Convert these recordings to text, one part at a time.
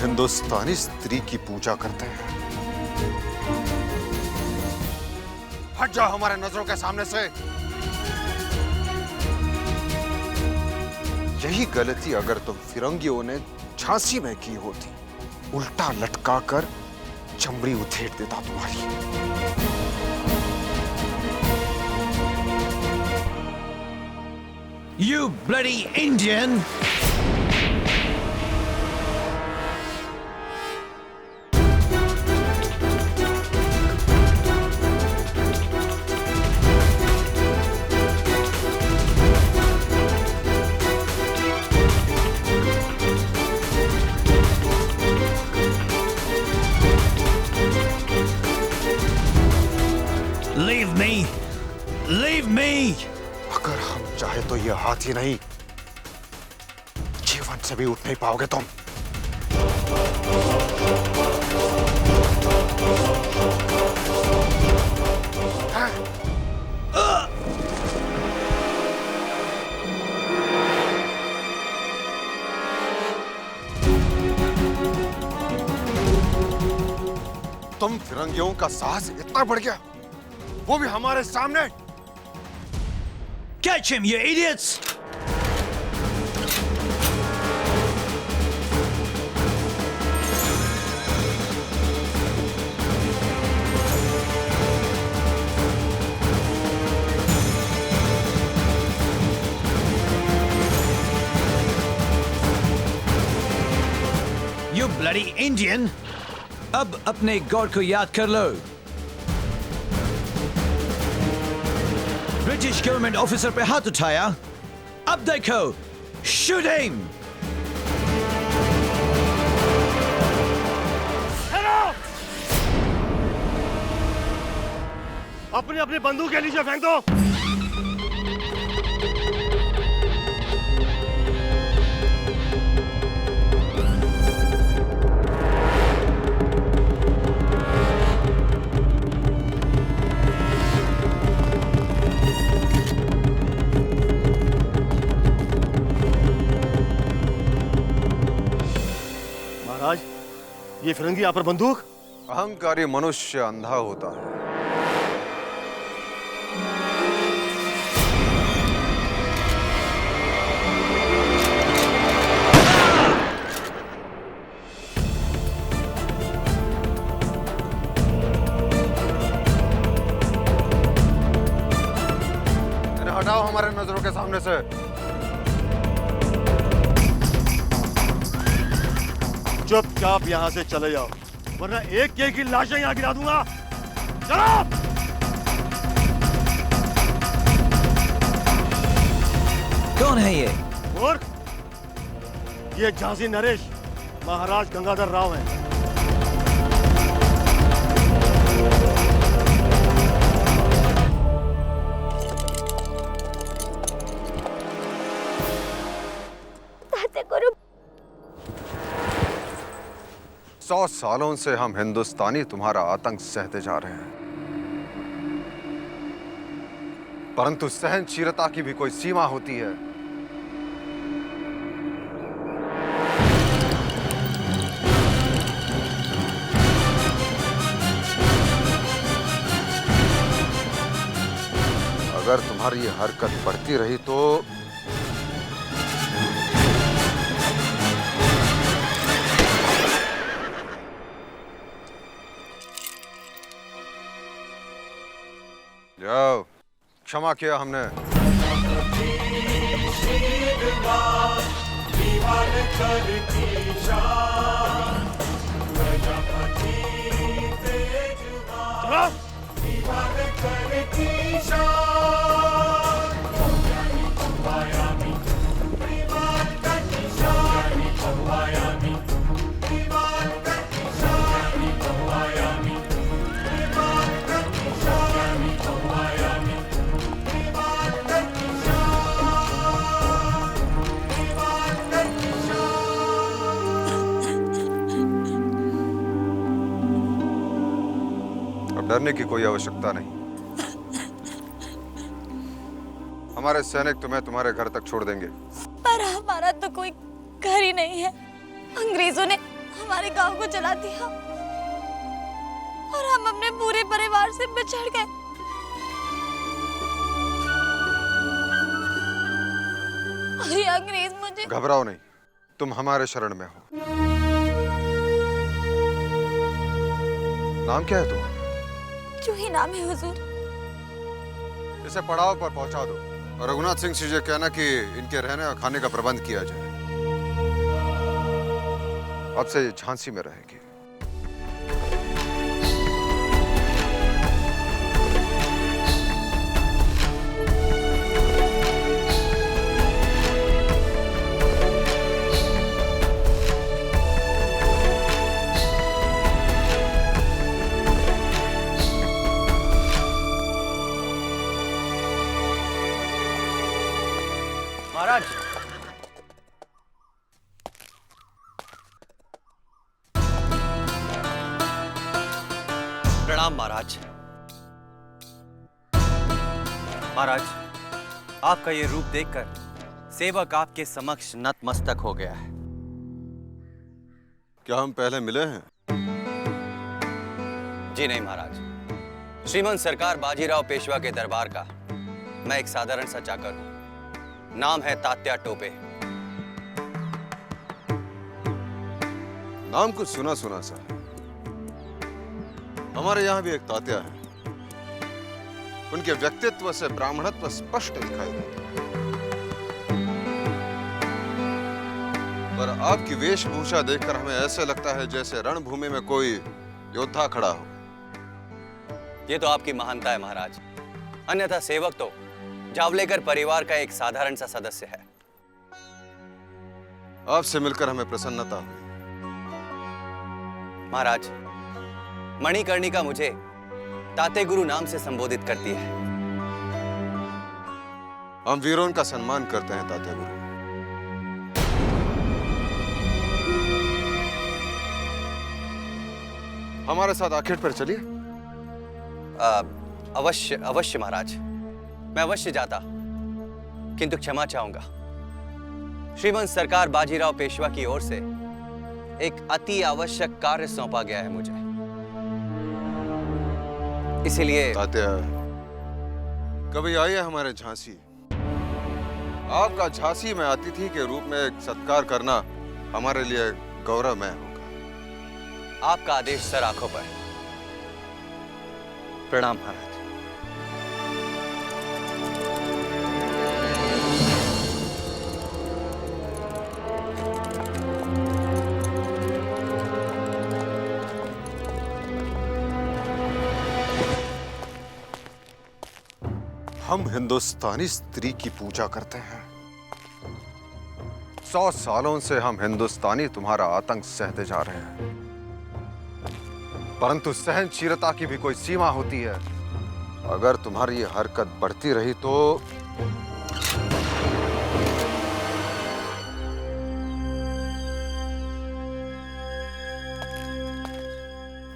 हिंदुस्तानी स्त्री की पूजा करते हैं। हट जाओ हमारे नजरों के सामने से। यही गलती अगर तुम फिरंगियों ने झांसी में की होती, उल्टा लटका कर चमड़ी उधेड़ देता तुम्हारी। You bloody Indian! Leave me! Leave me! अगर हम चाहे तो ये हाथी नहीं, जीवन से भी उठ नहीं पाओगे तुम। तुम फिरंगियों का साहस इतना बढ़ गया, वो भी हमारे सामने। Catch him, you idiots! You bloody Indian! अब अपने गॉड को याद कर लो। ब्रिटिश गवर्नमेंट ऑफिसर पे हाथ उठाया, अब देखो, शूट हिम! अपनी अपनी बंदूक के नीचे फेंक दो। महाराज, ये फिरंगी यहाँ पर बंदूक। अहंकारी मनुष्य अंधा होता है। इन्हें हटाओ हमारे नजरों के सामने से। चुपचाप यहाँ से चले जाओ, वरना एक एक की लाशें यहाँ गिरा दूंगा। चलो। कौन है ये? मूर्ख, ये झांसी नरेश महाराज गंगाधर राव हैं। करो। 100 सालों से हम हिंदुस्तानी तुम्हारा आतंक सहते जा रहे हैं, परंतु सहनशीलता की भी कोई सीमा होती है। अगर तुम्हारी ये हरकत बढ़ती रही तो जाओ, क्षमा किया हमने। डरने की कोई आवश्यकता नहीं। हमारे सैनिक तुम्हें तुम्हारे घर तक छोड़ देंगे। पर हमारा तो कोई घर ही नहीं है। अंग्रेजों ने हमारे गांव को जला दिया और हम अपने पूरे परिवार से बिछड़ गए। और ये अंग्रेज मुझे। घबराओ नहीं, तुम हमारे शरण में हो। नाम क्या है तुम्हारा? जूही नाम है हुजूर। इसे पड़ाव पर पहुंचा दो और रघुनाथ सिंह से कहना कि इनके रहने और खाने का प्रबंध किया जाए। अब से झांसी में रहेगी। महाराज, प्रणाम महाराज। महाराज, आपका ये रूप देखकर सेवक आपके समक्ष नतमस्तक हो गया है। क्या हम पहले मिले हैं? जी नहीं महाराज, श्रीमंत सरकार बाजीराव पेशवा के दरबार का मैं एक साधारण सा चाकर हूं। नाम है तात्या टोपे। नाम कुछ सुना सुना सा है। हमारे यहाँ भी एक तात्या है। उनके व्यक्तित्व से ब्राह्मणत्व स्पष्ट दिखाई देता है। पर आपकी वेशभूषा देखकर हमें ऐसे लगता है जैसे रणभूमि में कोई योद्धा खड़ा हो। ये तो आपकी महानता है महाराज, अन्यथा सेवक तो जावलेकर परिवार का एक साधारण सा सदस्य है। आपसे मिलकर हमें प्रसन्नता हुई। महाराज, मणिकर्णिका मुझे ताते गुरु नाम से संबोधित करती है। हम वीरों का सम्मान करते हैं ताते गुरु। हमारे साथ आखेट पर चलिए। अवश्य अवश्य महाराज, मैं अवश्य जाता, किंतु क्षमा चाहूंगा। श्रीमंत सरकार बाजीराव पेशवा की ओर से एक अति आवश्यक कार्य सौंपा गया है मुझे, इसीलिए। तात्या, कभी आइए हमारे झांसी। आपका झांसी में अतिथि के रूप में एक सत्कार करना हमारे लिए गौरवमय होगा। आपका आदेश सर आंखों पर। प्रणाम महाराज। हम हिंदुस्तानी स्त्री की पूजा करते हैं। 100 सालों से हम हिंदुस्तानी तुम्हारा आतंक सहते जा रहे हैं, परंतु सहनशीलता की भी कोई सीमा होती है। अगर तुम्हारी ये हरकत बढ़ती रही तो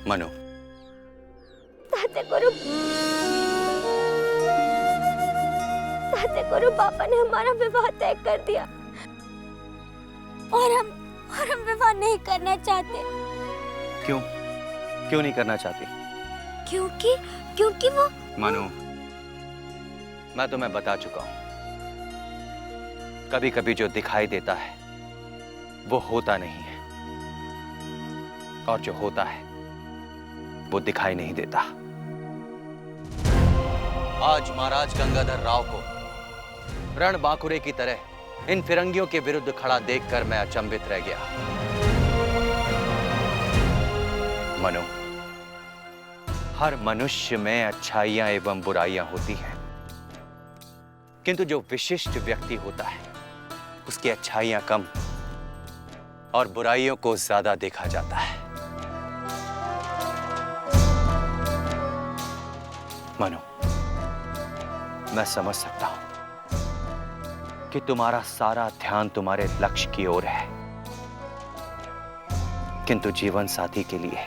मनु, ताते गुरु पापा ने हमारा विवाह तय कर दिया और हम विवाह नहीं करना चाहते। क्यों क्यों नहीं करना चाहती? क्योंकि वो। मनु, मैं तुम्हें बता चुका हूं, कभी कभी जो दिखाई देता है वो होता नहीं है, और जो होता है वो दिखाई नहीं देता। आज महाराज गंगाधर राव को रण बांकुरे की तरह इन फिरंगियों के विरुद्ध खड़ा देखकर मैं अचंभित रह गया। मनु, हर मनुष्य में अच्छाइयां एवं बुराइयां होती हैं, किंतु जो विशिष्ट व्यक्ति होता है उसकी अच्छाइयां कम और बुराइयों को ज्यादा देखा जाता है। मनु, मैं समझ सकता हूं कि तुम्हारा सारा ध्यान तुम्हारे लक्ष्य की ओर है, किंतु जीवन साथी के लिए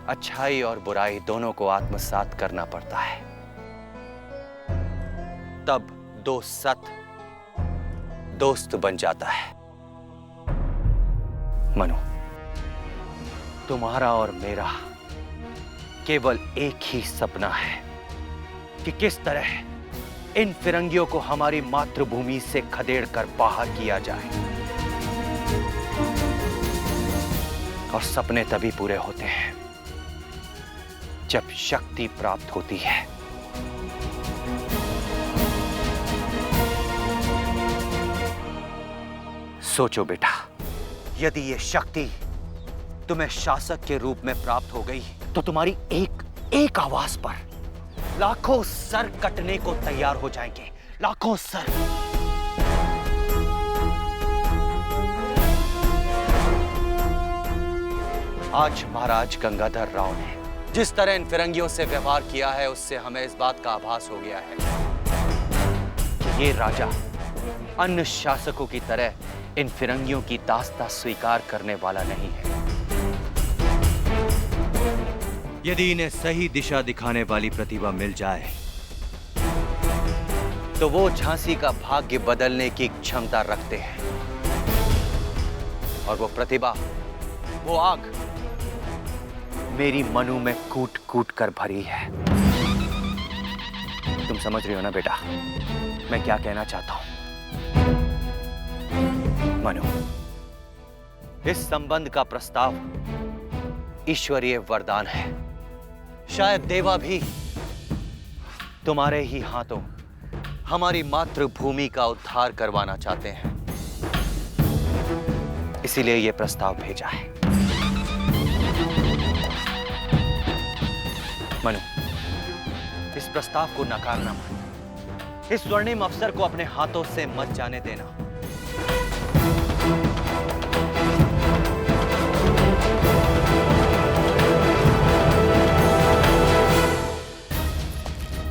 अच्छाई और बुराई दोनों को आत्मसात करना पड़ता है। तब दो सत दोस्त बन जाता है। मनु, तुम्हारा और मेरा केवल एक ही सपना है कि किस तरह इन फिरंगियों को हमारी मातृभूमि से खदेड़ कर बाहर किया जाए। और सपने तभी पूरे होते हैं जब शक्ति प्राप्त होती है। सोचो बेटा, यदि ये शक्ति तुम्हें शासक के रूप में प्राप्त हो गई तो तुम्हारी एक आवाज पर लाखों सर कटने को तैयार हो जाएंगे, लाखों सर। आज महाराज गंगाधर राव ने जिस तरह इन फिरंगियों से व्यवहार किया है, उससे हमें इस बात का आभास हो गया है कि ये राजा अन्य शासकों की तरह इन फिरंगियों की दास्ता स्वीकार करने वाला नहीं है। यदि इन्हें सही दिशा दिखाने वाली प्रतिभा मिल जाए तो वो झांसी का भाग्य बदलने की क्षमता रखते हैं। और वो प्रतिभा, वो आग मेरी मनु में कूट कूट कर भरी है। तुम समझ रही हो ना बेटा मैं क्या कहना चाहता हूं? मनु, इस संबंध का प्रस्ताव ईश्वरीय वरदान है। शायद देवा भी तुम्हारे ही हाथों हमारी मातृभूमि का उद्धार करवाना चाहते हैं, इसीलिए यह प्रस्ताव भेजा है। मनु, इस प्रस्ताव को नकारना मत। इस स्वर्णिम अवसर को अपने हाथों से मत जाने देना।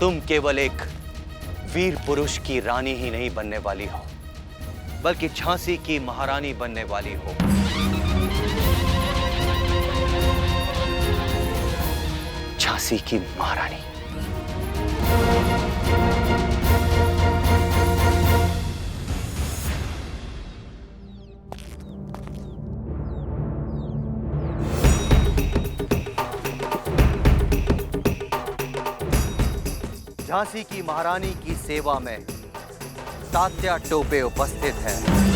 तुम केवल एक वीर पुरुष की रानी ही नहीं बनने वाली हो, बल्कि झांसी की महारानी बनने वाली हो। झांसी की महारानी। झांसी की महारानी की सेवा में तात्या टोपे उपस्थित है।